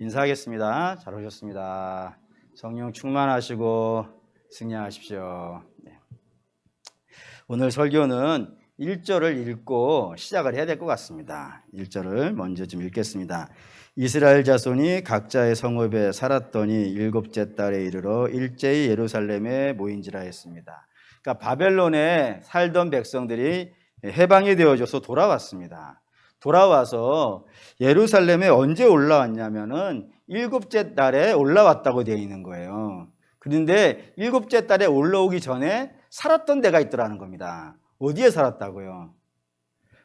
인사하겠습니다. 잘 오셨습니다. 성령 충만하시고 승리하십시오. 오늘 설교는 1절을 읽고 시작을 해야 될 것 같습니다. 1절을 먼저 좀 읽겠습니다. 이스라엘 자손이 각자의 성읍에 살았더니 일곱째 달에 이르러 일제히 예루살렘에 모인지라 했습니다. 그러니까 바벨론에 살던 백성들이 해방이 되어져서 돌아왔습니다. 돌아와서 예루살렘에 언제 올라왔냐면은 일곱째 달에 올라왔다고 되어 있는 거예요. 그런데 일곱째 달에 올라오기 전에 살았던 데가 있더라는 겁니다. 어디에 살았다고요?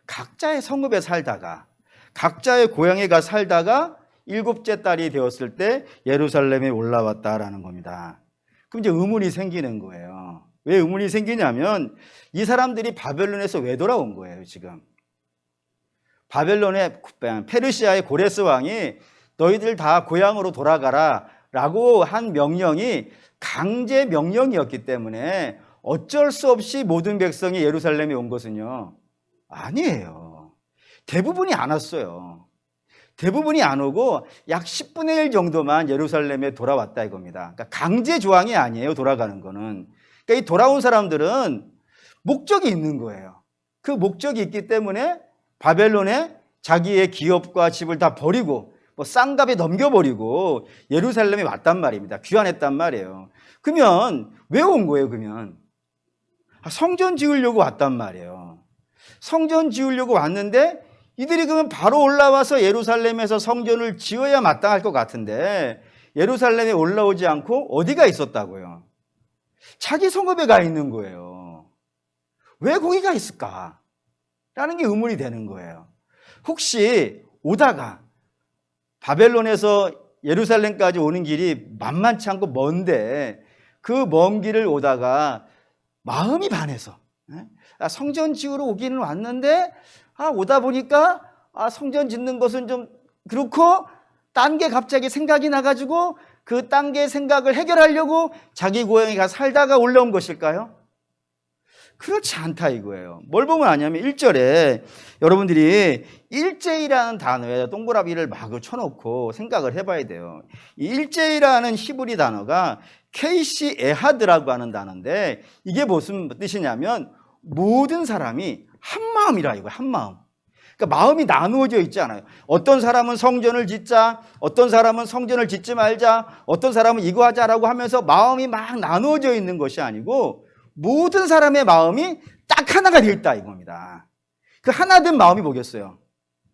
각자의 성읍에 살다가, 각자의 고향에 가 살다가 일곱째 달이 되었을 때 예루살렘에 올라왔다라는 겁니다. 그럼 이제 의문이 생기는 거예요. 왜 의문이 생기냐면 이 사람들이 바벨론에서 왜 돌아온 거예요, 지금? 바벨론의 페르시아의 고레스 왕이 너희들 다 고향으로 돌아가라 라고 한 명령이 강제 명령이었기 때문에 어쩔 수 없이 모든 백성이 예루살렘에 온 것은요, 아니에요. 대부분이 안 왔어요. 대부분이 안 오고 약 10분의 1 정도만 예루살렘에 돌아왔다 이겁니다. 그러니까 강제 조항이 아니에요, 돌아가는 거는. 그러니까 이 돌아온 사람들은 목적이 있는 거예요. 그 목적이 있기 때문에 바벨론에 자기의 기업과 집을 다 버리고 쌍갑에 넘겨버리고 예루살렘에 왔단 말입니다. 귀환했단 말이에요. 그러면 왜 온 거예요, 그러면? 성전 지으려고 왔단 말이에요. 성전 지으려고 왔는데 이들이 그러면 바로 올라와서 예루살렘에서 성전을 지어야 마땅할 것 같은데 예루살렘에 올라오지 않고 어디가 있었다고요? 자기 성읍에 가 있는 거예요. 왜 거기가 있을까? 라는 게 의문이 되는 거예요. 혹시 오다가 바벨론에서 예루살렘까지 오는 길이 만만치 않고 먼데 그 먼 길을 오다가 마음이 반해서 성전 지으러 오기는 왔는데 오다 보니까 성전 짓는 것은 좀 그렇고 딴 게 갑자기 생각이 나가지고 그 딴 게 생각을 해결하려고 자기 고향에 가 살다가 올라온 것일까요? 그렇지 않다 이거예요. 뭘 보면 아냐면 1절에 여러분들이 일제이라는 단어에 동그라미를 막 쳐놓고 생각을 해봐야 돼요. 이 일제이라는 히브리 단어가 케이시 에하드라고 하는 단어인데 이게 무슨 뜻이냐면 모든 사람이 한 마음이라 이거예요. 한 마음. 그러니까 마음이 나누어져 있지 않아요. 어떤 사람은 성전을 짓자, 어떤 사람은 성전을 짓지 말자, 어떤 사람은 이거 하자라고 하면서 마음이 막 나누어져 있는 것이 아니고 모든 사람의 마음이 딱 하나가 되어 있다 이겁니다. 그 하나 된 마음이 뭐겠어요?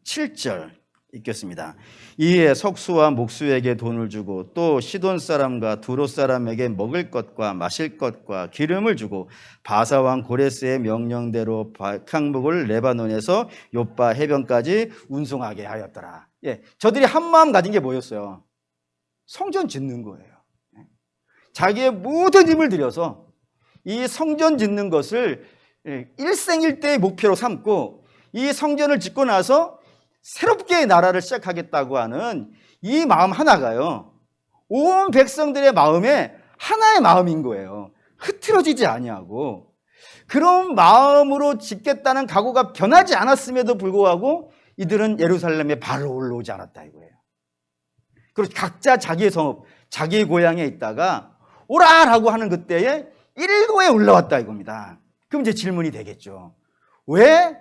7절 읽겠습니다. 이에 석수와 목수에게 돈을 주고 또 시돈 사람과 두로 사람에게 먹을 것과 마실 것과 기름을 주고 바사왕 고레스의 명령대로 강목을 레바논에서 욥바 해변까지 운송하게 하였더라. 저들이 한 마음 가진 게 뭐였어요? 성전 짓는 거예요. 자기의 모든 힘을 들여서 이 성전 짓는 것을 일생일대의 목표로 삼고 이 성전을 짓고 나서 새롭게 나라를 시작하겠다고 하는 이 마음 하나가요, 온 백성들의 마음에 하나의 마음인 거예요. 흐트러지지 아니하고 그런 마음으로 짓겠다는 각오가 변하지 않았음에도 불구하고 이들은 예루살렘에 바로 올라오지 않았다 이거예요. 그리고 각자 자기의 성읍, 자기의 고향에 있다가 오라라고 하는 그때에 일거에 올라왔다 이겁니다. 그럼 이제 질문이 되겠죠. 왜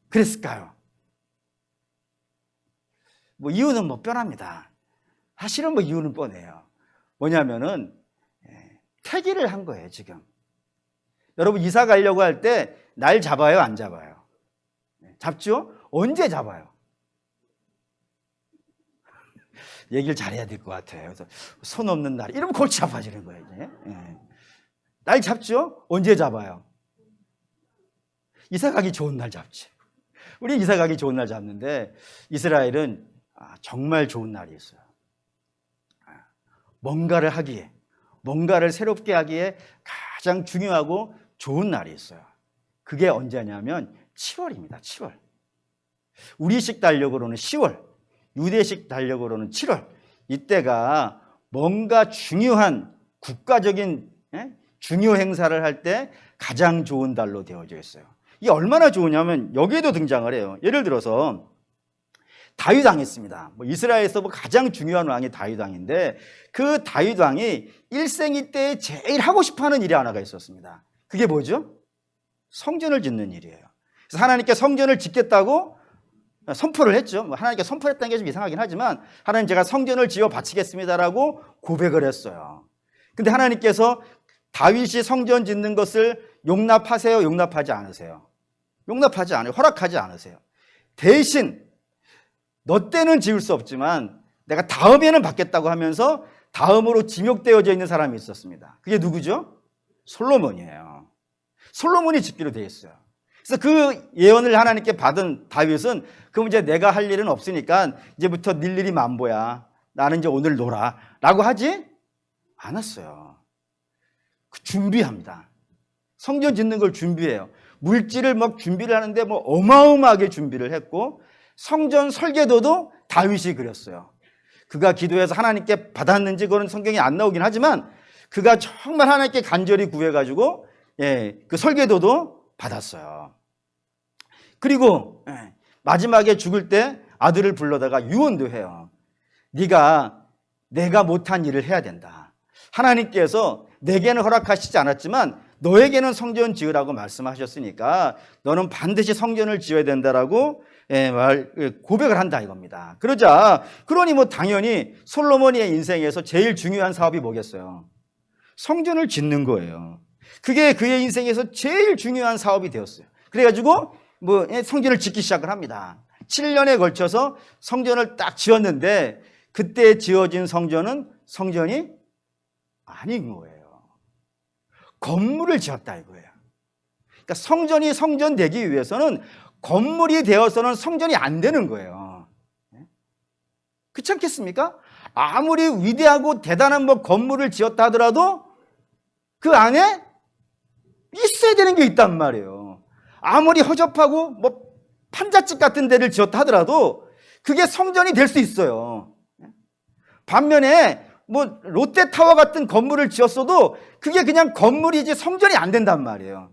그랬을까요? 이유는 뻔합니다. 사실은 이유는 뻔해요. 뭐냐면은 태기를 한 거예요, 지금. 여러분 이사 가려고 할 때 날 잡아요, 안 잡아요? 잡죠? 언제 잡아요? 얘기를 잘해야 될 것 같아요. 그래서 손 없는 날 이러면 골치 아파지는 거예요, 이제. 날 잡죠? 언제 잡아요? 이사 가기 좋은 날 잡지. 우리 이사 가기 좋은 날 잡는데 이스라엘은 정말 좋은 날이 있어요. 뭔가를 하기에, 뭔가를 새롭게 하기에 가장 중요하고 좋은 날이 있어요. 그게 언제냐면 7월입니다. 7월. 우리식 달력으로는 10월, 유대식 달력으로는 7월. 이때가 뭔가 중요한 국가적인 중요 행사를 할 때 가장 좋은 달로 되어져 있어요. 이게 얼마나 좋으냐면 여기에도 등장을 해요. 예를 들어서 다윗 왕이 있습니다. 이스라엘에서 가장 중요한 왕이 다윗 왕인데 그 다윗 왕이 일생이 때 제일 하고 싶어하는 일이 하나가 있었습니다. 그게 뭐죠? 성전을 짓는 일이에요. 그래서 하나님께 성전을 짓겠다고 선포를 했죠. 하나님께 선포했다는 게 좀 이상하긴 하지만 하나님 제가 성전을 지어 바치겠습니다라고 고백을 했어요. 근데 하나님께서 다윗이 성전 짓는 것을 용납하세요? 용납하지 않으세요? 용납하지 않아요. 허락하지 않으세요. 대신 너 때는 지을 수 없지만 내가 다음에는 받겠다고 하면서 다음으로 지목되어져 있는 사람이 있었습니다. 그게 누구죠? 솔로몬이에요. 솔로몬이 짓기로 되어 있어요. 그래서 그 예언을 하나님께 받은 다윗은 그럼 이제 내가 할 일은 없으니까 이제부터 네 일이 만보야. 나는 이제 오늘 놀아. 라고 하지 않았어요. 준비합니다. 성전 짓는 걸 준비해요. 물질을 막 준비를 하는데 어마어마하게 준비를 했고 성전 설계도도 다윗이 그렸어요. 그가 기도해서 하나님께 받았는지 그건 성경에 안 나오긴 하지만 그가 정말 하나님께 간절히 구해가지고 그 설계도도 받았어요. 그리고 마지막에 죽을 때 아들을 불러다가 유언도 해요. 네가 내가 못한 일을 해야 된다. 하나님께서 내게는 허락하시지 않았지만 너에게는 성전 지으라고 말씀하셨으니까 너는 반드시 성전을 지어야 된다라고 고백을 한다 이겁니다. 그러니 당연히 솔로몬의 인생에서 제일 중요한 사업이 뭐겠어요? 성전을 짓는 거예요. 그게 그의 인생에서 제일 중요한 사업이 되었어요. 그래가지고 성전을 짓기 시작을 합니다. 7년에 걸쳐서 성전을 딱 지었는데 그때 지어진 성전은 성전이 아닌 거예요. 건물을 지었다 이거예요. 그러니까 성전이 성전 되기 위해서는 건물이 되어서는 성전이 안 되는 거예요. 그렇지 않겠습니까? 아무리 위대하고 대단한 건물을 지었다 하더라도 그 안에 있어야 되는 게 있단 말이에요. 아무리 허접하고 판잣집 같은 데를 지었다 하더라도 그게 성전이 될 수 있어요. 반면에 롯데타워 같은 건물을 지었어도 그게 그냥 건물이지 성전이 안 된단 말이에요.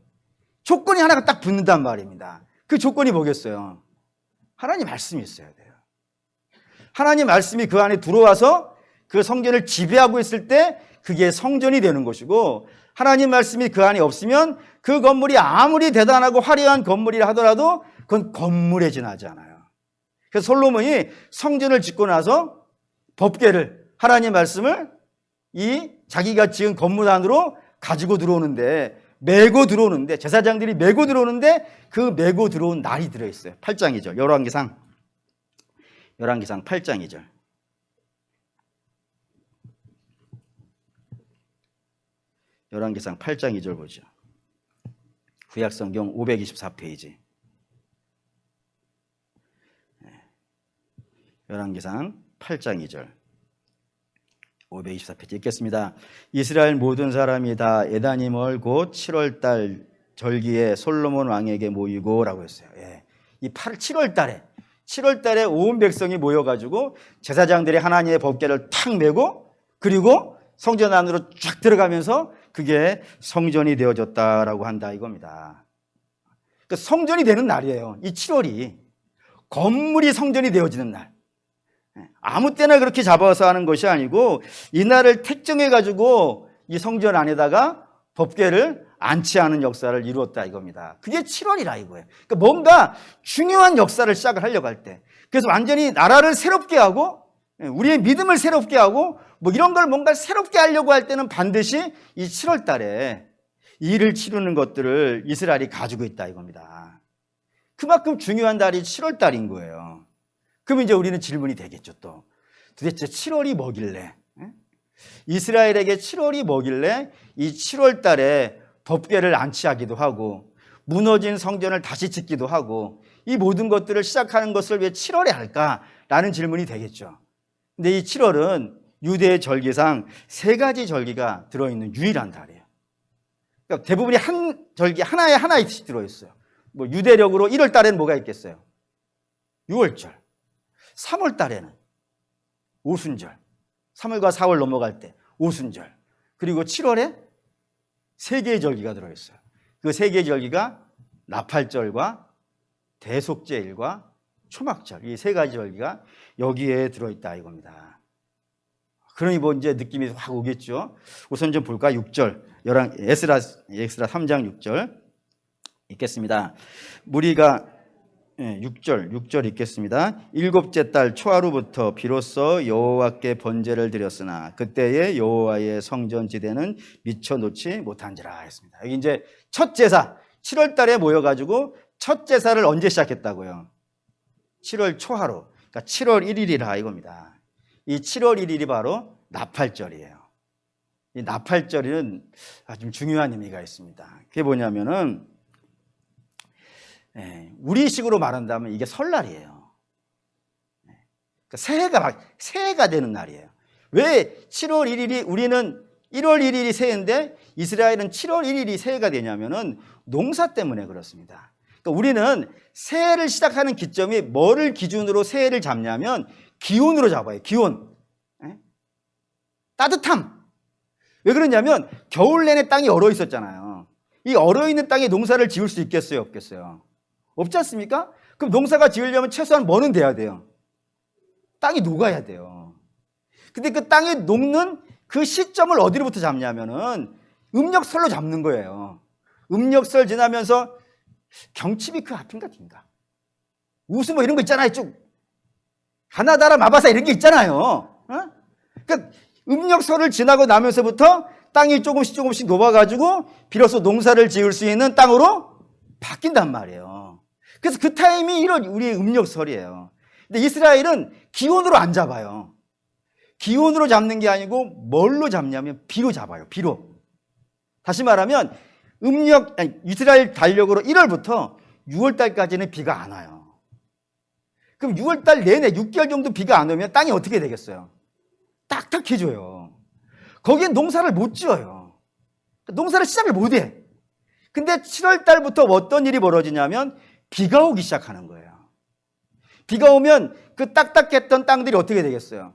조건이 하나가 딱 붙는단 말입니다. 그 조건이 뭐겠어요? 하나님 말씀이 있어야 돼요. 하나님 말씀이 그 안에 들어와서 그 성전을 지배하고 있을 때 그게 성전이 되는 것이고 하나님 말씀이 그 안에 없으면 그 건물이 아무리 대단하고 화려한 건물이라 하더라도 그건 건물에 지나지 않아요. 그래서 솔로몬이 성전을 짓고 나서 법궤를 하나님 말씀을 이 자기가 지은 건물 안으로 가지고 들어오는데 메고 들어오는데 제사장들이 메고 들어오는데 그 메고 들어온 날이 들어있어요. 8장 2절 열왕기상 8장 2절 열왕기상 8장 2절 보죠. 구약성경 524페이지 열왕기상 8장 2절 524페이지 읽겠습니다. 이스라엘 모든 사람이 다 에다님을 곧 7월 달 절기에 솔로몬 왕에게 모이고 라고 했어요. 이 7월 달에 온 백성이 모여가지고 제사장들이 하나님의 법궤를 탁 메고 그리고 성전 안으로 쫙 들어가면서 그게 성전이 되어졌다라고 한다 이겁니다. 그러니까 성전이 되는 날이에요. 이 7월이 건물이 성전이 되어지는 날. 아무 때나 그렇게 잡아서 하는 것이 아니고 이날을 택정해가지고 이 성전 안에다가 법궤를 안치하는 역사를 이루었다 이겁니다. 그게 7월이라 이거예요. 그러니까 뭔가 중요한 역사를 시작을 하려고 할 때 그래서 완전히 나라를 새롭게 하고 우리의 믿음을 새롭게 하고 이런 걸 뭔가 새롭게 하려고 할 때는 반드시 이 7월 달에 일을 치르는 것들을 이스라엘이 가지고 있다 이겁니다. 그만큼 중요한 달이 7월 달인 거예요. 그럼 이제 우리는 질문이 되겠죠. 또 도대체 7월이 뭐길래 이스라엘에게 7월이 뭐길래 이 7월 달에 법궤를 안치하기도 하고 무너진 성전을 다시 짓기도 하고 이 모든 것들을 시작하는 것을 왜 7월에 할까라는 질문이 되겠죠. 근데 이 7월은 유대의 절기상 3가지 절기가 들어있는 유일한 달이에요. 그러니까 대부분이 한 절기 하나씩 들어있어요. 유대력으로 1월 달에는 뭐가 있겠어요? 6월절. 3월 달에는 오순절. 3월과 4월 넘어갈 때 오순절. 그리고 7월에 3개의 절기가 들어있어요. 그 3개의 절기가 나팔절과 대속죄일과 초막절, 이 세 가지 절기가 여기에 들어있다 이겁니다. 그러니 뭐 이제 느낌이 확 오겠죠. 우선 좀 볼까? 6절, 에스라 3장 6절 읽겠습니다. 무리가 6절 읽겠습니다. 일곱째 달 초하루부터 비로소 여호와께 번제를 드렸으나 그때의 여호와의 성전 지대는 미쳐 놓지 못한지라 했습니다. 여기 이제 첫 제사 7월 달에 모여가지고 첫 제사를 언제 시작했다고요? 7월 초하루, 그러니까 7월 1일이라 이겁니다. 이 7월 1일이 바로 나팔절이에요. 이 나팔절은 아주 중요한 의미가 있습니다. 그게 뭐냐면은 우리식으로 말한다면 이게 설날이에요. 그러니까 새해가 되는 날이에요. 왜 7월 1일이 우리는 1월 1일이 새해인데 이스라엘은 7월 1일이 새해가 되냐면은 농사 때문에 그렇습니다. 그러니까 우리는 새해를 시작하는 기점이 뭐를 기준으로 새해를 잡냐면 기온으로 잡아요. 기온. 따뜻함. 왜 그러냐면 겨울 내내 땅이 얼어 있었잖아요. 이 얼어 있는 땅에 농사를 지을 수 있겠어요? 없겠어요? 없지 않습니까? 그럼 농사가 지으려면 최소한 뭐는 돼야 돼요? 땅이 녹아야 돼요. 근데 그 땅이 녹는 그 시점을 어디로부터 잡냐면은 음력설로 잡는 거예요. 음력설 지나면서 경칩이 그 앞인가 뒤인가? 우수 뭐 이런 거 있잖아요. 쭉 가나다라 마바사 이런 게 있잖아요. 그러니까 음력설을 지나고 나면서부터 땅이 조금씩 녹아가지고 비로소 농사를 지을 수 있는 땅으로 바뀐단 말이에요. 그래서 그 타임이 이런 우리의 음력설이에요. 근데 이스라엘은 기온으로 안 잡아요. 기온으로 잡는 게 아니고 뭘로 잡냐면 비로 잡아요. 비로. 다시 말하면 이스라엘 달력으로 1월부터 6월달까지는 비가 안 와요. 그럼 6월달 내내 6개월 정도 비가 안 오면 땅이 어떻게 되겠어요? 딱딱해져요. 거기엔 농사를 못 지어요. 농사를 시작을 못 해. 근데 7월달부터 어떤 일이 벌어지냐면 비가 오기 시작하는 거예요. 비가 오면 그 딱딱했던 땅들이 어떻게 되겠어요?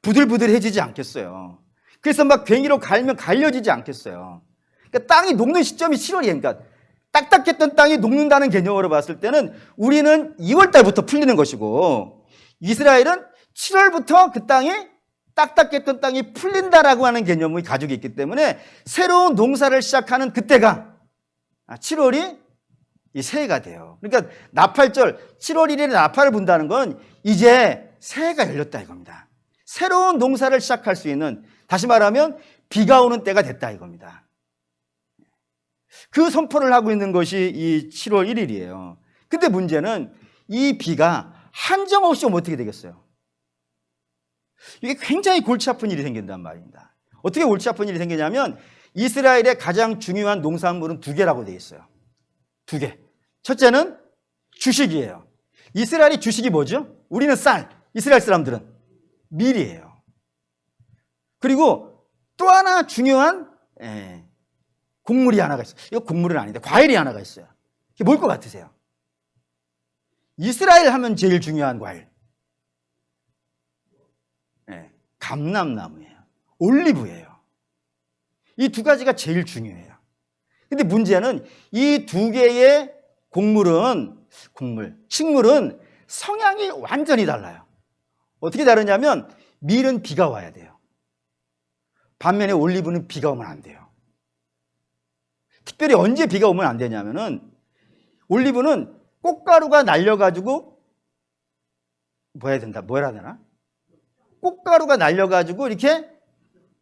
부들부들해지지 않겠어요. 그래서 막 괭이로 갈면 갈려지지 않겠어요. 그러니까 땅이 녹는 시점이 7월이에요. 그러니까 딱딱했던 땅이 녹는다는 개념으로 봤을 때는 우리는 2월 달부터 풀리는 것이고 이스라엘은 7월부터 그 땅이 딱딱했던 땅이 풀린다라고 하는 개념을 가지고 있기 때문에 새로운 농사를 시작하는 그때가 7월이 이 새해가 돼요. 그러니까 나팔절 7월 1일에 나팔을 분다는 건 이제 새해가 열렸다 이겁니다. 새로운 농사를 시작할 수 있는, 다시 말하면 비가 오는 때가 됐다 이겁니다. 그 선포를 하고 있는 것이 이 7월 1일이에요. 근데 문제는 이 비가 한정없이 오면 어떻게 되겠어요? 이게 굉장히 골치 아픈 일이 생긴단 말입니다. 어떻게 골치 아픈 일이 생기냐면 이스라엘의 가장 중요한 농산물은 두 개라고 되어 있어요. 두 개. 첫째는 주식이에요. 이스라엘의 주식이 뭐죠? 우리는 쌀, 이스라엘 사람들은 밀이에요. 그리고 또 하나 중요한 곡물이 하나가 있어요. 이거 곡물은 아닌데 과일이 하나가 있어요. 이게 뭘 것 같으세요? 이스라엘 하면 제일 중요한 과일. 감람나무예요. 올리브예요. 이 두 가지가 제일 중요해요. 근데 문제는 이 두 개의 식물은 성향이 완전히 달라요. 어떻게 다르냐면 밀은 비가 와야 돼요. 반면에 올리브는 비가 오면 안 돼요. 특별히 언제 비가 오면 안 되냐면은 올리브는 꽃가루가 날려가지고 뭐라 해야 되나? 꽃가루가 날려가지고 이렇게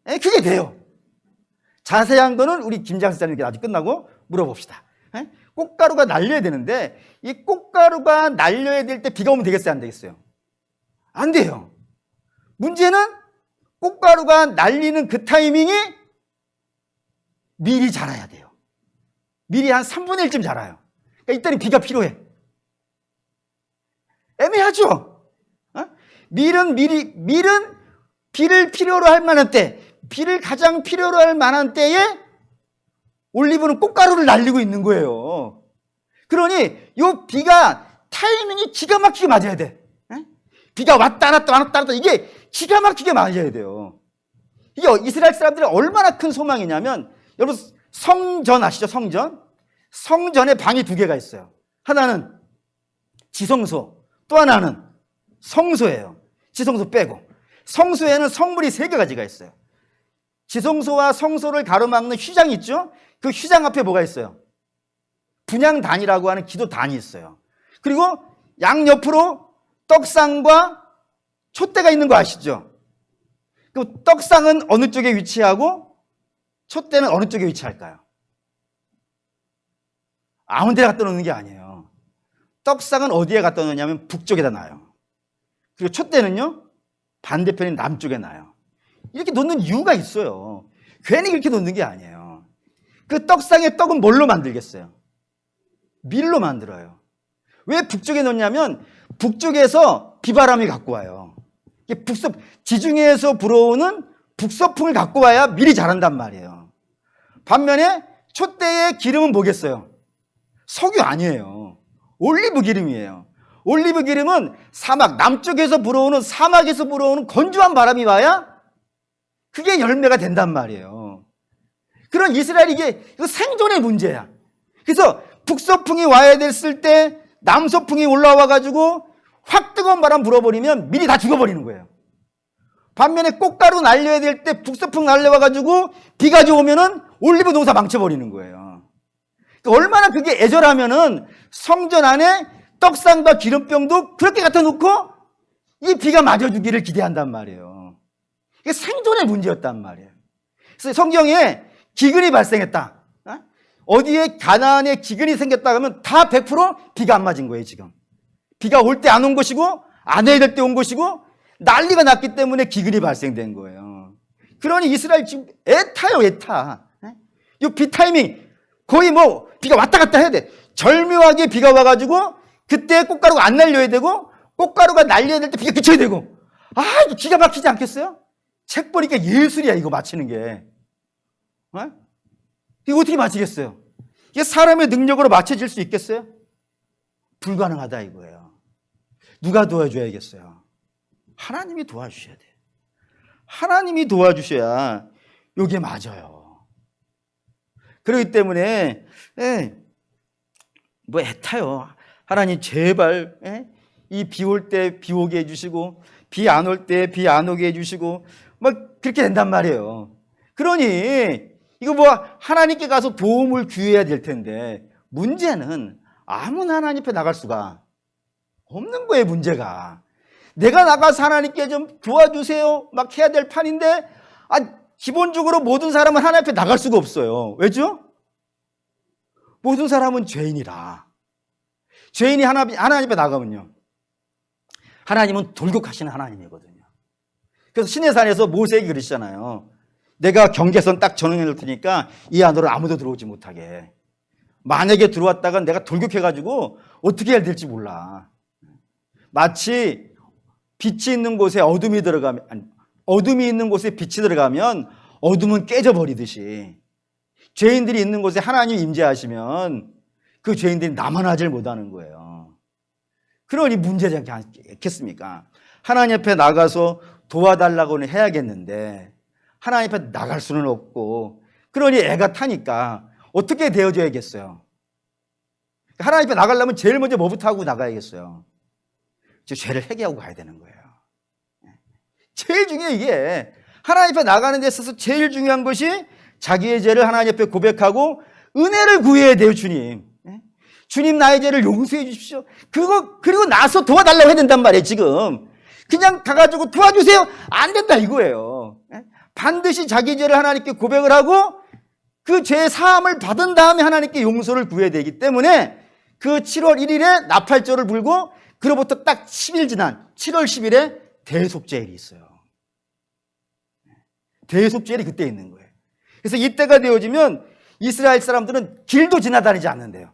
그게 돼요. 자세한 거는 우리 김장사님께 아직 끝나고 물어봅시다. 꽃가루가 날려야 되는데 이 꽃가루가 날려야 될 때 비가 오면 되겠어요? 안 되겠어요? 안 돼요. 문제는 꽃가루가 날리는 그 타이밍이 밀이 자라야 돼요. 밀이 한 3분의 1쯤 자라요. 그러니까 이때는 비가 필요해. 애매하죠? 밀은 비를 필요로 할 만한 때, 비를 가장 필요로 할 만한 때에 올리브는 꽃가루를 날리고 있는 거예요. 그러니 이 비가 타이밍이 기가 막히게 맞아야 돼. 비가 왔다 갔다 이게 기가 막히게 맞아야 돼요. 이게 이스라엘 사람들이 얼마나 큰 소망이냐면 여러분 성전 아시죠? 성전에 방이 두 개가 있어요. 하나는 지성소, 또 하나는 성소예요. 지성소 빼고. 성소에는 성물이 3가지가 있어요. 지성소와 성소를 가로막는 휘장이 있죠. 그 휘장 앞에 뭐가 있어요? 분향단이라고 하는 기도단이 있어요. 그리고 양옆으로 떡상과 촛대가 있는 거 아시죠? 그 떡상은 어느 쪽에 위치하고 촛대는 어느 쪽에 위치할까요? 아무 데나 갖다 놓는 게 아니에요. 떡상은 어디에 갖다 놓냐면 북쪽에다 놔요. 그리고 촛대는요, 반대편인 남쪽에 놔요. 이렇게 놓는 이유가 있어요. 괜히 이렇게 놓는 게 아니에요. 그 떡상의 떡은 뭘로 만들겠어요? 밀로 만들어요. 왜 북쪽에 놓냐면 북쪽에서 비바람이 갖고 와요. 지중해에서 불어오는 북서풍을 갖고 와야 밀이 자란단 말이에요. 반면에 촛대의 기름은 뭐겠어요? 석유 아니에요. 올리브 기름이에요. 올리브 기름은 사막, 남쪽에서 불어오는, 사막에서 불어오는 건조한 바람이 와야 그게 열매가 된단 말이에요. 그런 이스라엘이 이거 생존의 문제야. 그래서 북서풍이 와야 됐을 때 남서풍이 올라와가지고 확 뜨거운 바람 불어버리면 밀이 다 죽어버리는 거예요. 반면에 꽃가루 날려야 될 때 북서풍 날려와가지고 비가 오면은 올리브 농사 망쳐버리는 거예요. 그러니까 얼마나 그게 애절하면은 성전 안에 떡상과 기름병도 그렇게 갖다 놓고 이 비가 맞아주기를 기대한단 말이에요. 이게 생존의 문제였단 말이에요. 그래서 성경에 기근이 발생했다. 어디에 가나안에 기근이 생겼다 하면 다 100% 비가 안 맞은 거예요, 지금. 비가 올 때 안 온 것이고, 안 해야 될 때 온 것이고, 난리가 났기 때문에 기근이 발생된 거예요. 그러니 이스라엘 지금 애타요, 애타. 이 비 타이밍, 거의 비가 왔다 갔다 해야 돼. 절묘하게 비가 와가지고, 그때 꽃가루가 안 날려야 되고, 꽃가루가 날려야 될 때 비가 그쳐야 되고. 이거 기가 막히지 않겠어요? 책 보니까 예술이야, 이거 맞히는 게. 이거 어떻게 맞히겠어요? 이게 사람의 능력으로 맞춰질 수 있겠어요? 불가능하다 이거예요. 누가 도와줘야겠어요? 하나님이 도와주셔야 돼요. 하나님이 도와주셔야 이게 맞아요. 그렇기 때문에 애타요. 하나님 제발 이 비 올 때 비 오게 해주시고 비 안 올 때 비 안 오게 해주시고 그렇게 된단 말이에요. 그러니 이거 하나님께 가서 도움을 구해야 될 텐데 문제는 아무나 하나님 앞에 나갈 수가 없는 거예요. 문제가 내가 나가서 하나님께 좀 도와주세요 해야 될 판인데 기본적으로 모든 사람은 하나님 앞에 나갈 수가 없어요. 왜죠? 모든 사람은 죄인이라. 죄인이 하나님 앞에 나가면요, 하나님은 돌격하시는 하나님이거든요. 그래서 시내산에서 모세에게 그러시잖아요. 내가 경계선 딱 정해 놓을 테니까 이 안으로 아무도 들어오지 못하게. 만약에 들어왔다가 내가 돌격해가지고 어떻게 해야 될지 몰라. 마치 빛이 있는 곳에 어둠이 들어가면, 어둠이 있는 곳에 빛이 들어가면 어둠은 깨져버리듯이 죄인들이 있는 곳에 하나님이 임재하시면 그 죄인들이 남아나질 못하는 거예요. 그러니 문제지 않겠습니까? 하나님 앞에 나가서 도와달라고는 해야겠는데 하나님 앞에 나갈 수는 없고, 그러니 애가 타니까 어떻게 되어줘야겠어요? 하나님 앞에 나가려면 제일 먼저 뭐부터 하고 나가야겠어요? 죄를 회개하고 가야 되는 거예요. 제일 중요해. 이게 하나님 앞에 나가는 데 있어서 제일 중요한 것이 자기의 죄를 하나님 앞에 고백하고 은혜를 구해야 돼요. 주님 나의 죄를 용서해 주십시오. 그리고 나서 도와달라고 해야 된단 말이에요. 지금 그냥 가가지고 도와주세요 안 된다 이거예요. 반드시 자기 죄를 하나님께 고백을 하고 그 죄 사함을 받은 다음에 하나님께 용서를 구해야 되기 때문에 그 7월 1일에 나팔절을 불고 그로부터 딱 10일 지난 7월 10일에 대속죄일이 있어요. 대속죄일이 그때 있는 거예요. 그래서 이때가 되어지면 이스라엘 사람들은 길도 지나다니지 않는데요.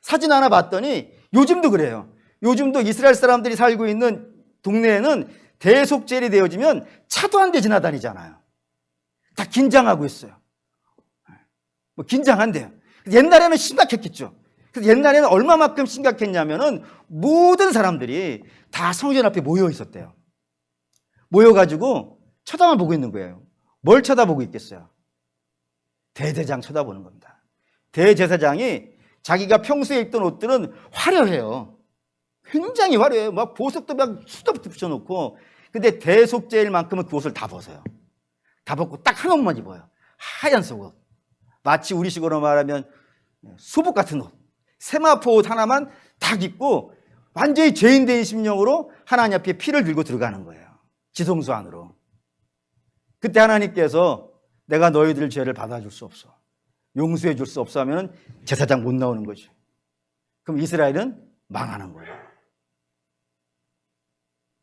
사진 하나 봤더니 요즘도 그래요. 요즘도 이스라엘 사람들이 살고 있는 동네에는 대속죄일이 되어지면 차도 한 대 지나다니잖아요. 다 긴장하고 있어요. 긴장한대요. 옛날에는 심각했겠죠. 그래서 옛날에는 얼마만큼 심각했냐면은 모든 사람들이 다 성전 앞에 모여 있었대요. 모여가지고 쳐다만 보고 있는 거예요. 뭘 쳐다보고 있겠어요? 대제사장 쳐다보는 겁니다. 대제사장이 자기가 평소에 입던 옷들은 화려해요. 굉장히 화려해요. 막 보석도 막 수도부터 붙여놓고. 근데 대속죄일만큼은 그 옷을 다 벗어요. 다 벗고 딱 한 옷만 입어요. 하얀 속옷. 마치 우리식으로 말하면 수복 같은 옷. 세마포 옷 하나만 딱 입고 완전히 죄인된 심령으로 하나님 앞에 피를 들고 들어가는 거예요. 지성소 안으로. 그때 하나님께서 내가 너희들 죄를 받아줄 수 없어, 용서해 줄 수 없어 하면 제사장 못 나오는 거죠. 그럼 이스라엘은 망하는 거예요.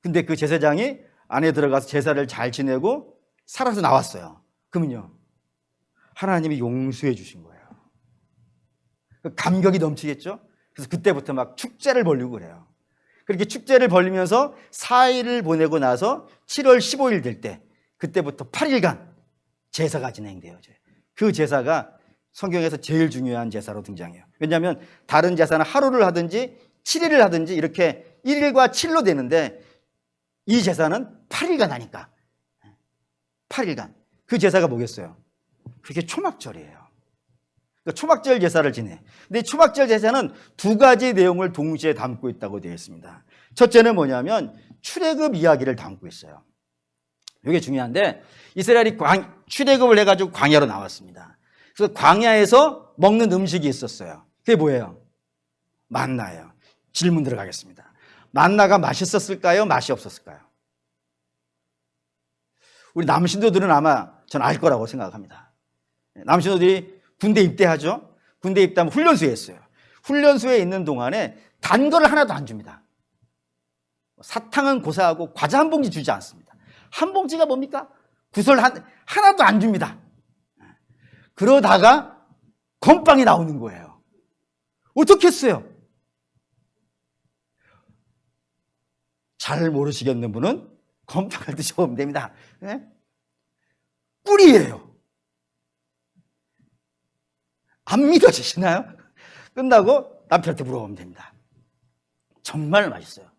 근데 그 제사장이 안에 들어가서 제사를 잘 지내고 살아서 나왔어요. 그러면요, 하나님이 용서해 주신 거예요. 감격이 넘치겠죠? 그래서 그때부터 막 축제를 벌리고 그래요. 그렇게 축제를 벌리면서 4일을 보내고 나서 7월 15일 될 때, 그때부터 8일간 제사가 진행돼요. 그 제사가 성경에서 제일 중요한 제사로 등장해요. 왜냐하면 다른 제사는 하루를 하든지 7일을 하든지 이렇게 1일과 7로 되는데 이 제사는 8일간 하니까. 8일간. 그 제사가 뭐겠어요? 그게 초막절이에요. 그러니까 초막절 제사를 지내. 근데 이 초막절 제사는 두 가지 내용을 동시에 담고 있다고 되어 있습니다. 첫째는 뭐냐면 출애굽 이야기를 담고 있어요. 이게 중요한데 이스라엘이 출애굽을 해가지고 광야로 나왔습니다. 그래서 광야에서 먹는 음식이 있었어요. 그게 뭐예요? 만나예요. 질문 들어가겠습니다. 만나가 맛있었을까요? 맛이 없었을까요? 우리 남신도들은 아마 전 알 거라고 생각합니다. 남신도들이 군대 입대하죠. 군대 입대하면 훈련소에 있어요. 훈련소에 있는 동안에 단 거를 하나도 안 줍니다. 사탕은 고사하고 과자 한 봉지 주지 않습니다. 한 봉지가 뭡니까? 구설 하나도 안 줍니다. 그러다가 건빵이 나오는 거예요. 어떻게 했어요? 잘 모르시겠는 분은 건빵을 드셔보면 됩니다. 꿀이에요. 안 믿어지시나요? 끝나고 남편한테 물어보면 됩니다. 정말 맛있어요.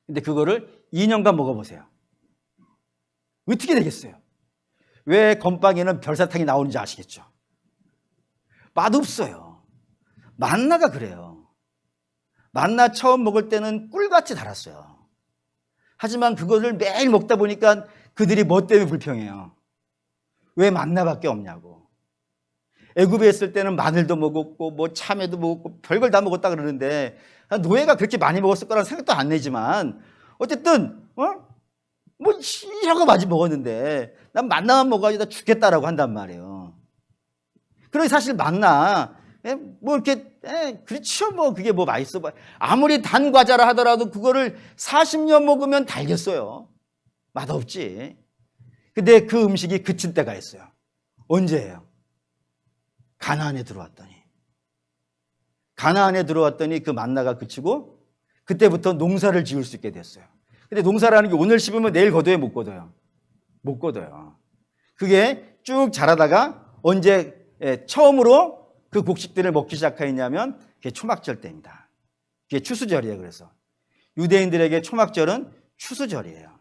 근데 그거를 2년간 먹어보세요. 어떻게 되겠어요? 왜 건빵에는 별사탕이 나오는지 아시겠죠? 맛없어요. 만나가 그래요. 만나 처음 먹을 때는 꿀같이 달았어요. 하지만 그것을 매일 먹다 보니까 그들이 뭐 때문에 불평해요? 왜 만나밖에 없냐고. 애굽에 있을 때는 마늘도 먹었고 뭐 참외도 먹었고 별걸 다 먹었다 그러는데 노예가 그렇게 많이 먹었을 거라는 생각도 안 내지만 어쨌든 뭐 여러 거 많이 먹었는데 난 만나만 먹어가지고 나 죽겠다라고 한단 말이에요. 그러니 사실 만나 뭐 이렇게 그렇죠, 뭐 그게 뭐 맛있어 봐. 아무리 단 과자라 하더라도 그거를 40년 먹으면 달겠어요. 맛없지. 근데 그 음식이 그칠 때가 있어요. 언제예요? 가나안에 들어왔더니 그 만나가 그치고 그때부터 농사를 지을 수 있게 됐어요. 근데 농사라는 게 오늘 심으면 내일 거둬요, 못 거둬요? 못 거둬요. 그게 쭉 자라다가 언제 처음으로 그 곡식들을 먹기 시작하였냐면 그게 초막절 때입니다. 그게 추수절이에요. 그래서 유대인들에게 초막절은 추수절이에요.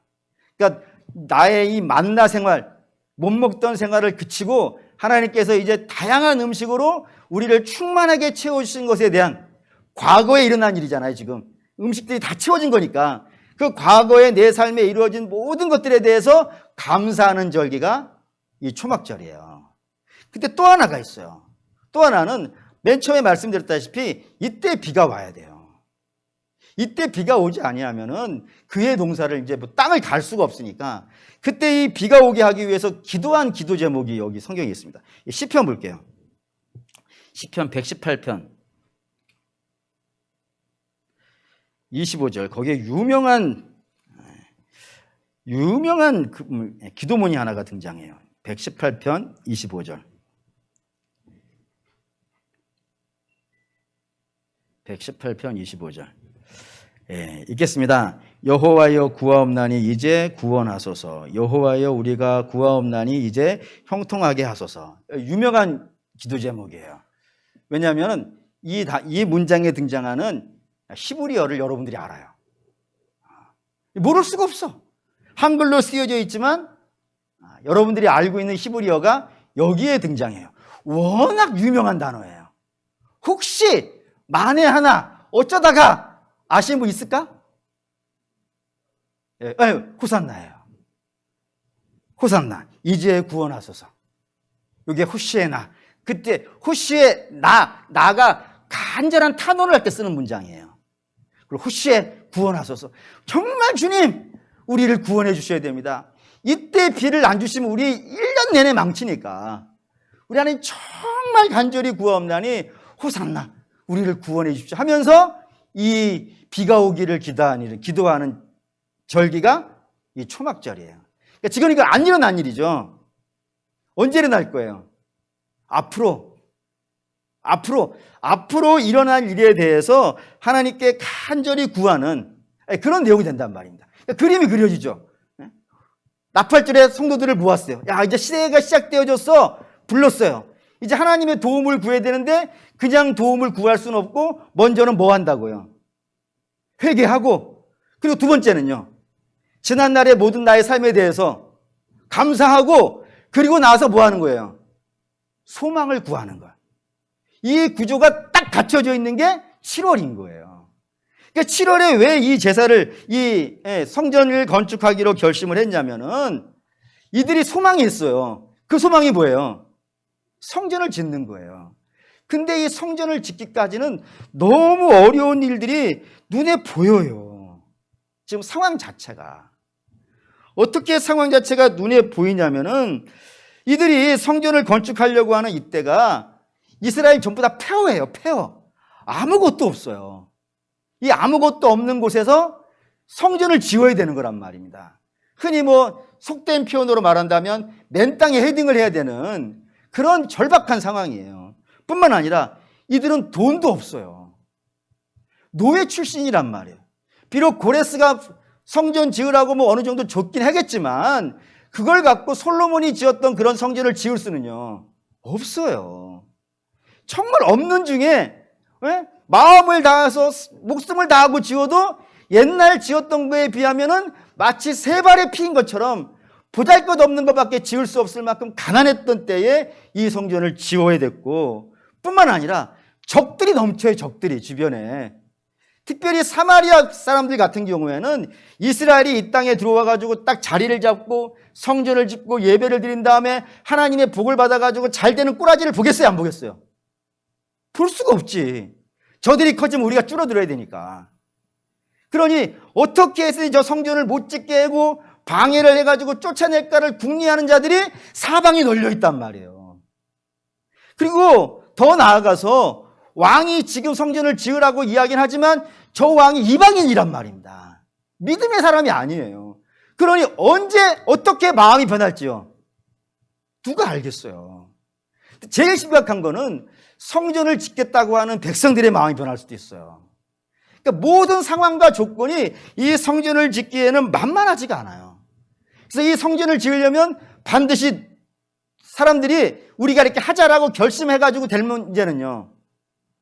그러니까 나의 이 만나 생활, 못 먹던 생활을 그치고 하나님께서 이제 다양한 음식으로 우리를 충만하게 채워주신 것에 대한 과거에 일어난 일이잖아요. 지금 음식들이 다 채워진 거니까 그 과거에 내 삶에 이루어진 모든 것들에 대해서 감사하는 절기가 이 초막절이에요. 근데 또 하나가 있어요. 또 하나는 맨 처음에 말씀드렸다시피 이때 비가 와야 돼요. 이때 비가 오지 아니하면은 그의 농사를 이제 뭐 땅을 갈 수가 없으니까 그때 이 비가 오게 하기 위해서 기도한 기도 제목이 여기 성경에 있습니다. 시편 볼게요. 시편 118편 25절 거기에 유명한 기도문이 하나가 등장해요. 118편 25절 118편 25절 읽겠습니다. 여호와여 구하옵나니 이제 구원하소서. 여호와여 우리가 구하옵나니 이제 형통하게 하소서. 유명한 기도 제목이에요. 왜냐하면 이 문장에 등장하는 히브리어를 여러분들이 알아요. 모를 수가 없어. 한글로 쓰여져 있지만 여러분들이 알고 있는 히브리어가 여기에 등장해요. 워낙 유명한 단어예요. 혹시 만에 하나 어쩌다가 아시는 분 있을까? 예, 호산나예요. 호산나, 이제 구원하소서. 이게 호시의 나. 그때 호시의 나가 간절한 탄원을 할 때 쓰는 문장이에요. 그리고 호시의 구원하소서. 정말 주님, 우리를 구원해 주셔야 됩니다. 이때 비를 안 주시면 우리 1년 내내 망치니까 우리 하나님 정말 간절히 구하옵나니 호산나, 우리를 구원해 주십시오 하면서 이 비가 오기를 기도하는 절기가 이 초막절이에요. 그러니까 지금 이거 안 일어난 일이죠. 언제 일어날 거예요? 앞으로 일어날 일에 대해서 하나님께 간절히 구하는 그런 내용이 된단 말입니다. 그러니까 그림이 그려지죠. 나팔절에 성도들을 모았어요. 야, 이제 시대가 시작되어졌어. 불렀어요. 이제 하나님의 도움을 구해야 되는데 그냥 도움을 구할 수는 없고 먼저는 뭐 한다고요? 회개하고, 그리고 두 번째는요, 지난날의 모든 나의 삶에 대해서 감사하고, 그리고 나서 뭐 하는 거예요? 소망을 구하는 거예요. 이 구조가 딱 갖춰져 있는 게 7월인 거예요. 그러니까 7월에 왜 이 제사를, 이 성전을 건축하기로 결심을 했냐면은 이들이 소망이 있어요. 그 소망이 뭐예요? 성전을 짓는 거예요. 근데 이 성전을 짓기까지는 너무 어려운 일들이 눈에 보여요. 지금 상황 자체가. 어떻게 상황 자체가 눈에 보이냐면은 이들이 성전을 건축하려고 하는 이때가 이스라엘 전부 다 폐허예요. 폐허. 아무것도 없어요. 이 아무것도 없는 곳에서 성전을 지어야 되는 거란 말입니다. 흔히 뭐 속된 표현으로 말한다면 맨 땅에 헤딩을 해야 되는 그런 절박한 상황이에요. 뿐만 아니라 이들은 돈도 없어요. 노예 출신이란 말이에요. 비록 고레스가 성전 지으라고 뭐 어느 정도 줬긴 하겠지만 그걸 갖고 솔로몬이 지었던 그런 성전을 지을 수는요, 없어요. 정말 없는 중에 마음을 다해서 목숨을 다하고 지어도 옛날 지었던 거에 비하면은 마치 세 발의 피인 것처럼 보잘것없는 것밖에 지을 수 없을 만큼 가난했던 때에 이 성전을 지어야 됐고, 뿐만 아니라 적들이 넘쳐요. 적들이 주변에. 특별히 사마리아 사람들 같은 경우에는 이스라엘이 이 땅에 들어와 가지고 딱 자리를 잡고 성전을 짓고 예배를 드린 다음에 하나님의 복을 받아 가지고 잘 되는 꼬라지를 보겠어요, 안 보겠어요? 볼 수가 없지. 저들이 커지면 우리가 줄어들어야 되니까. 그러니 어떻게 해서 저 성전을 못 짓게 하고 방해를 해가지고 쫓아낼까를 궁리하는 자들이 사방에 널려 있단 말이에요. 그리고 더 나아가서 왕이 지금 성전을 지으라고 이야기는 하지만 저 왕이 이방인이란 말입니다. 믿음의 사람이 아니에요. 그러니 언제 어떻게 마음이 변할지요? 누가 알겠어요. 제일 심각한 거는 성전을 짓겠다고 하는 백성들의 마음이 변할 수도 있어요. 그러니까 모든 상황과 조건이 이 성전을 짓기에는 만만하지가 않아요. 그래서 이 성전을 지으려면 반드시 사람들이 우리가 이렇게 하자라고 결심해가지고 될 문제는요,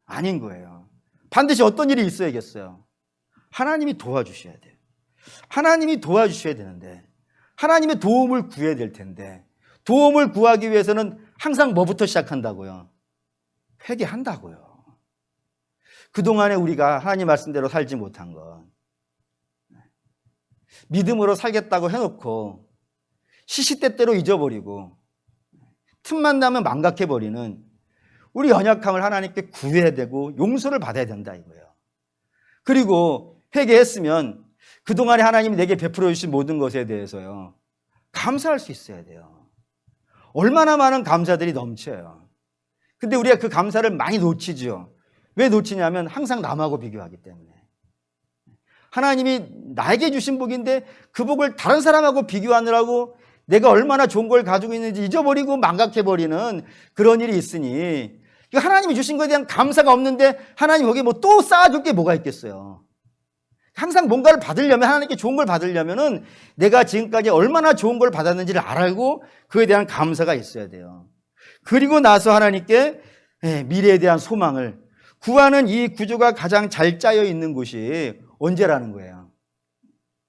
아닌 거예요. 반드시 어떤 일이 있어야겠어요? 하나님이 도와주셔야 돼요. 하나님이 도와주셔야 되는데, 하나님의 도움을 구해야 될 텐데, 도움을 구하기 위해서는 항상 뭐부터 시작한다고요? 회개한다고요. 그동안에 우리가 하나님 말씀대로 살지 못한 것, 믿음으로 살겠다고 해놓고 시시때때로 잊어버리고 틈만 나면 망각해버리는 우리 연약함을 하나님께 구해야 되고 용서를 받아야 된다 이거예요. 그리고 회개했으면 그동안에 하나님이 내게 베풀어 주신 모든 것에 대해서요, 감사할 수 있어야 돼요. 얼마나 많은 감사들이 넘쳐요. 근데 우리가 그 감사를 많이 놓치죠. 왜 놓치냐면 항상 남하고 비교하기 때문에. 하나님이 나에게 주신 복인데 그 복을 다른 사람하고 비교하느라고 내가 얼마나 좋은 걸 가지고 있는지 잊어버리고 망각해버리는 그런 일이 있으니, 하나님이 주신 것에 대한 감사가 없는데 하나님 거기에 뭐 또 쌓아줄 게 뭐가 있겠어요. 항상 뭔가를 받으려면, 하나님께 좋은 걸 받으려면은 내가 지금까지 얼마나 좋은 걸 받았는지를 알고 그에 대한 감사가 있어야 돼요. 그리고 나서 하나님께 미래에 대한 소망을 구하는 이 구조가 가장 잘 짜여 있는 곳이 언제라는 거예요?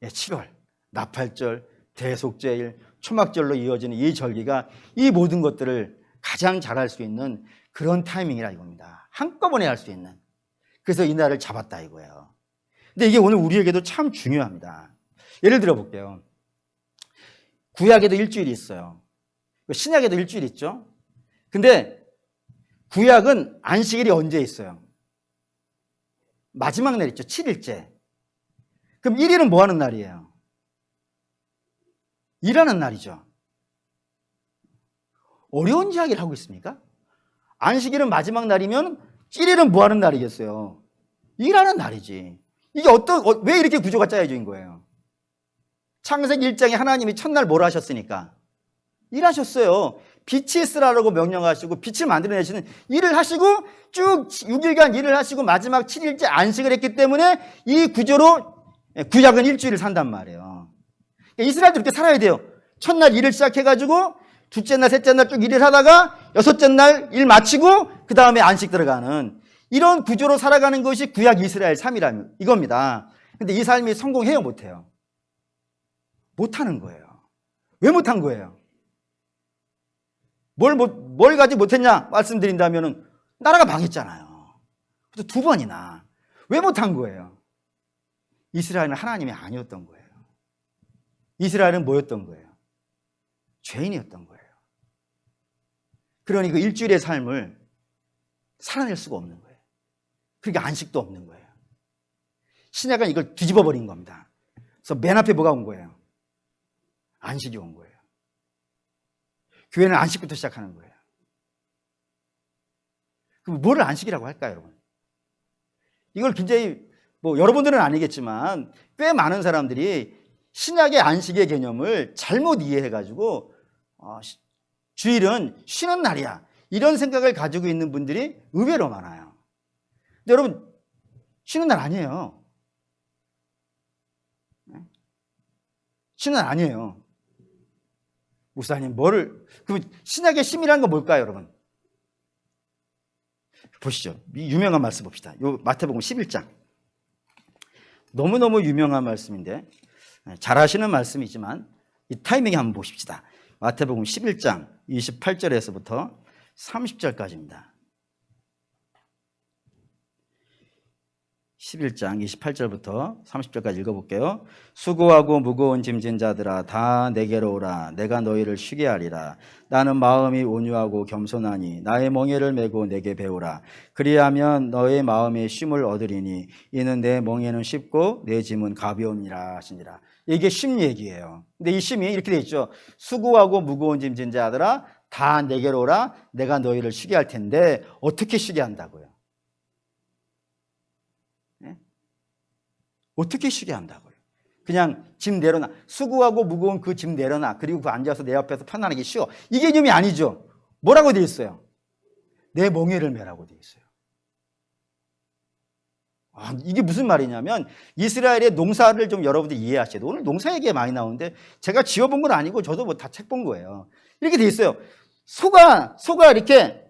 7월, 나팔절, 대속제일, 초막절로 이어지는 이 절기가 이 모든 것들을 가장 잘할 수 있는 그런 타이밍이라 이겁니다. 한꺼번에 할 수 있는. 그래서 이 날을 잡았다 이거예요. 근데 이게 오늘 우리에게도 참 중요합니다. 예를 들어 볼게요. 구약에도 일주일이 있어요. 신약에도 일주일이 있죠. 근데 구약은 안식일이 언제 있어요? 마지막 날 있죠. 7일째. 그럼 1일은 뭐 하는 날이에요? 일하는 날이죠. 어려운 이야기를 하고 있습니까? 안식일은 마지막 날이면 1일은 뭐 하는 날이겠어요? 일하는 날이지. 이게 왜 이렇게 구조가 짜여진 거예요? 창세기 1장에 하나님이 첫날 뭘 하셨으니까? 일하셨어요. 빛이 있으라고 명령하시고 빛을 만들어내시는 일을 하시고 쭉 6일간 일을 하시고 마지막 7일째 안식을 했기 때문에 이 구조로 구약은 일주일을 산단 말이에요. 이스라엘도 이렇게 살아야 돼요. 첫날 일을 시작해가지고 둘째 날, 셋째 날 쭉 일을 하다가 여섯째 날 일 마치고 그 다음에 안식 들어가는 이런 구조로 살아가는 것이 구약 이스라엘 삶이라면 이겁니다. 근데 이 삶이 성공해요, 못해요? 못하는 거예요. 왜 못한 거예요? 뭘 가지 못했냐 말씀드린다면은 나라가 망했잖아요. 그래서 2번이나. 왜 못한 거예요? 이스라엘은 하나님이 아니었던 거예요. 이스라엘은 뭐였던 거예요? 죄인이었던 거예요. 그러니 그 일주일의 삶을 살아낼 수가 없는 거예요. 그러니까 안식도 없는 거예요. 신약은 이걸 뒤집어 버린 겁니다. 그래서 맨 앞에 뭐가 온 거예요? 안식이 온 거예요. 교회는 안식부터 시작하는 거예요. 그럼 뭐를 안식이라고 할까요, 여러분? 이걸 굉장히 여러분들은 아니겠지만 꽤 많은 사람들이 신약의 안식의 개념을 잘못 이해해가지고 주일은 쉬는 날이야 이런 생각을 가지고 있는 분들이 의외로 많아요. 근데 여러분 쉬는 날 아니에요. 쉬는 날 아니에요. 목사님 그럼 신약의 쉼이라는 건 뭘까요, 여러분? 보시죠. 이 유명한 말씀 봅시다. 요 마태복음 11장. 너무너무 유명한 말씀인데 잘 아시는 말씀이지만 이 타이밍에 한번 보십시다. 마태복음 11장 28절에서부터 30절까지입니다. 11장 28절부터 30절까지 읽어볼게요. 수고하고 무거운 짐진 자들아 다 내게로 오라. 내가 너희를 쉬게 하리라. 나는 마음이 온유하고 겸손하니 나의 멍에를 메고 내게 배우라. 그리하면 너의 마음에 쉼을 얻으리니 이는 내 멍에는 쉽고 내 짐은 가벼우니라 하시니라. 이게 쉼 얘기예요. 근데 이 쉼이 이렇게 돼 있죠. 수고하고 무거운 짐진 자들아 다 내게로 오라. 내가 너희를 쉬게 할 텐데 어떻게 쉬게 한다고요? 어떻게 쉬게 한다고요? 그냥 짐 내려놔. 수고하고 무거운 그 짐 내려놔. 그리고 그 앉아서 내 앞에서 편안하게 쉬어. 이 개념이 아니죠. 뭐라고 돼 있어요? 내 멍에를 메라고 돼 있어요. 이게 무슨 말이냐면 이스라엘의 농사를 좀 여러분들이 이해하셔야 돼요. 오늘 농사 얘기가 많이 나오는데 제가 지어본 건 아니고 저도 다 책 본 거예요. 이렇게 돼 있어요. 소가 이렇게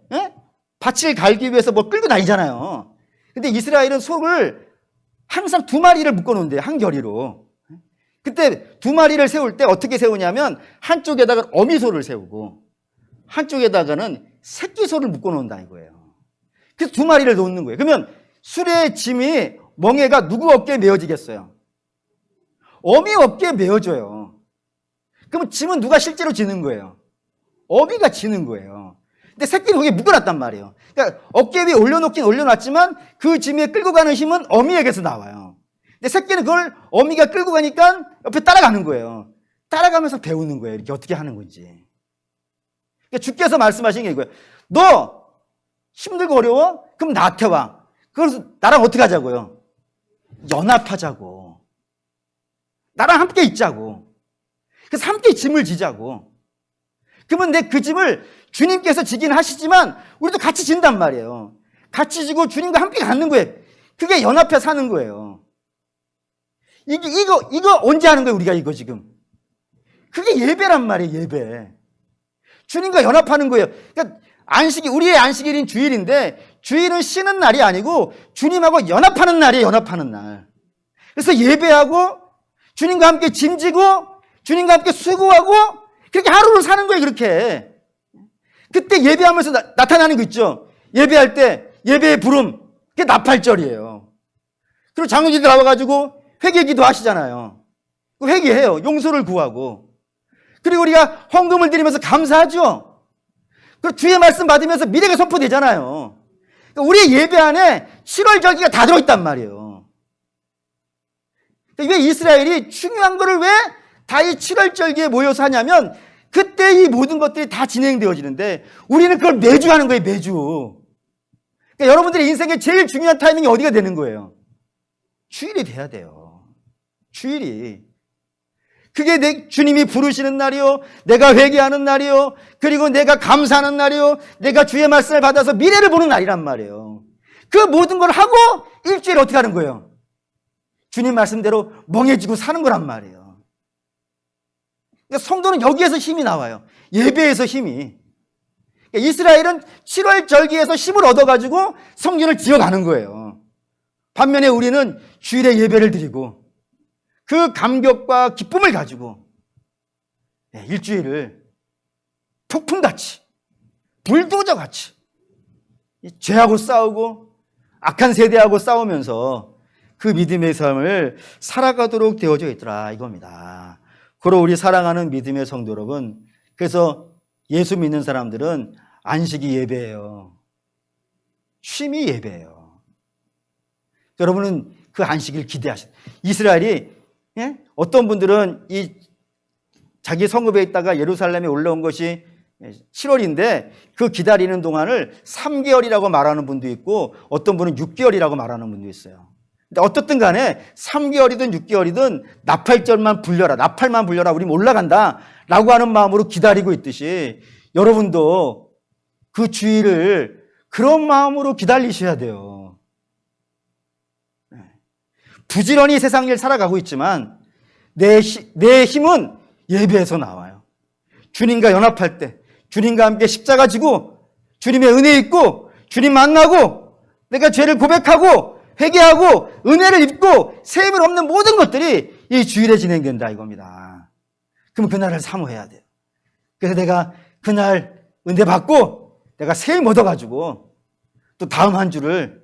밭을 갈기 위해서 끌고 다니잖아요. 근데 이스라엘은 소를 항상 2마리를 묶어놓는데요. 한 겨리로. 그때 2마리를 세울 때 어떻게 세우냐면 한쪽에다가 어미소를 세우고 한쪽에다가는 새끼소를 묶어놓는다 이거예요. 그래서 2마리를 놓는 거예요. 그러면 수레의 짐이 멍에가 누구 어깨에 메어지겠어요? 어미 어깨에 메어져요. 그러면 짐은 누가 실제로 지는 거예요? 어미가 지는 거예요. 근데 새끼는 거기에 묶어놨단 말이에요. 그러니까 어깨 위에 올려놓긴 올려놨지만 그 짐에 끌고 가는 힘은 어미에게서 나와요. 근데 새끼는 그걸 어미가 끌고 가니까 옆에 따라가는 거예요. 따라가면서 배우는 거예요. 이렇게 어떻게 하는 건지. 그러니까 주께서 말씀하신 게 이거예요. 너 힘들고 어려워? 그럼 나한테 와. 그래서 나랑 어떻게 하자고요? 연합하자고. 나랑 함께 있자고. 그래서 함께 짐을 지자고. 그러면 내 그 짐을 주님께서 지긴 하시지만 우리도 같이 진단 말이에요. 같이 지고 주님과 함께 가는 거예요. 그게 연합해 사는 거예요. 이거 언제 하는 거예요, 우리가 이거 지금? 그게 예배란 말이에요, 예배. 주님과 연합하는 거예요. 그러니까 우리의 안식일인 주일인데 주일은 쉬는 날이 아니고 주님하고 연합하는 날이에요, 연합하는 날. 그래서 예배하고 주님과 함께 짐지고 주님과 함께 수고하고 그렇게 하루를 사는 거예요, 그렇게. 그때 예배하면서 나타나는 거 있죠. 예배할 때 예배의 부름, 그게 나팔절이에요. 그리고 장로님들 나와가지고 회개기도 하시잖아요. 회개해요. 용서를 구하고. 그리고 우리가 헌금을 드리면서 감사하죠. 그리고 주의 말씀 받으면서 미래가 선포되잖아요. 그러니까 우리의 예배 안에 7월 절기가 다 들어있단 말이에요. 왜 이스라엘이 중요한 거를 왜 다 이 7월 절기에 모여서 하냐면 그때 이 모든 것들이 다 진행되어지는데 우리는 그걸 매주 하는 거예요. 매주. 그러니까 여러분들의 인생에 제일 중요한 타이밍이 어디가 되는 거예요? 주일이 돼야 돼요. 주일이. 그게 주님이 부르시는 날이요, 내가 회개하는 날이요, 그리고 내가 감사하는 날이요, 내가 주의 말씀을 받아서 미래를 보는 날이란 말이에요. 그 모든 걸 하고 일주일 어떻게 하는 거예요? 주님 말씀대로 멍해지고 사는 거란 말이에요. 그러니까 성도는 여기에서 힘이 나와요. 예배에서 힘이. 그러니까 이스라엘은 7월 절기에서 힘을 얻어가지고 성전을 지어가는 거예요. 반면에 우리는 주일에 예배를 드리고 그 감격과 기쁨을 가지고 일주일을 폭풍같이 불도저같이 죄하고 싸우고 악한 세대하고 싸우면서 그 믿음의 삶을 살아가도록 되어져 있더라 이겁니다. 그러 우리 사랑하는 믿음의 성도 여러분, 그래서 예수 믿는 사람들은 안식이 예배예요. 쉼이 예배예요. 여러분은 그 안식일 기대하시죠. 이스라엘이 어떤 분들은 이 자기 성읍에 있다가 예루살렘에 올라온 것이 7월인데 그 기다리는 동안을 3개월이라고 말하는 분도 있고 어떤 분은 6개월이라고 말하는 분도 있어요. 근데 어떻든 간에 3개월이든 6개월이든 나팔절만 불려라, 나팔만 불려라, 우리 올라간다 라고 하는 마음으로 기다리고 있듯이 여러분도 그 주일을 그런 마음으로 기다리셔야 돼요. 부지런히 세상 일 살아가고 있지만 내 힘은 예배에서 나와요. 주님과 연합할 때, 주님과 함께 십자가 지고 주님의 은혜 입고 주님 만나고 내가 죄를 고백하고 회개하고 은혜를 입고 세임을 얻는 모든 것들이 이 주일에 진행된다 이겁니다. 그럼 그날을 사모해야 돼요. 그래서 내가 그날 은혜 받고 내가 세임 얻어가지고 또 다음 한 주를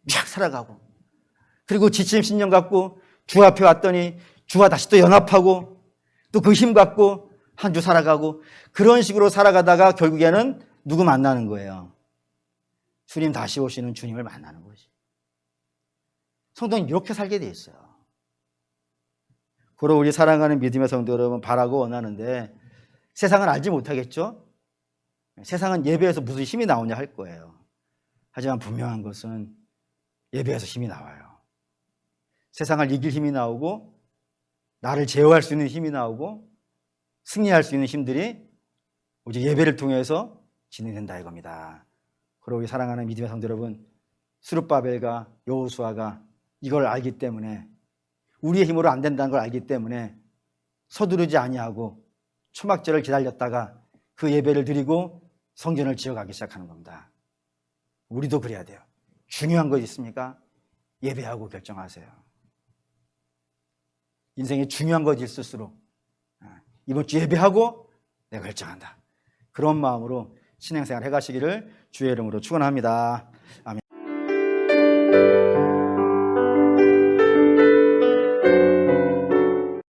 쫙 살아가고 그리고 지침 신령 갖고 주 앞에 왔더니 주와 다시 또 연합하고 또 그 힘 갖고 한 주 살아가고 그런 식으로 살아가다가 결국에는 누구 만나는 거예요? 주님 다시 오시는 주님을 만나는 거지. 성도는 이렇게 살게 돼 있어요. 그러 우리 사랑하는 믿음의 성도 여러분 바라고 원하는데 세상은 알지 못하겠죠? 세상은 예배에서 무슨 힘이 나오냐 할 거예요. 하지만 분명한 것은 예배에서 힘이 나와요. 세상을 이길 힘이 나오고 나를 제어할 수 있는 힘이 나오고 승리할 수 있는 힘들이 오직 예배를 통해서 진행된다 이겁니다. 그리고 우리 사랑하는 믿음의 성도 여러분, 스룹바벨과 여호수아가 이걸 알기 때문에 우리의 힘으로 안 된다는 걸 알기 때문에 서두르지 아니하고 초막절을 기다렸다가 그 예배를 드리고 성전을 지어가기 시작하는 겁니다. 우리도 그래야 돼요. 중요한 거 있습니까? 예배하고 결정하세요. 인생에 중요한 것이 있을수록 이번 주 예배하고 내가 결정한다. 그런 마음으로 신앙생활 해가시기를 주의 이름으로 축원합니다. 아멘.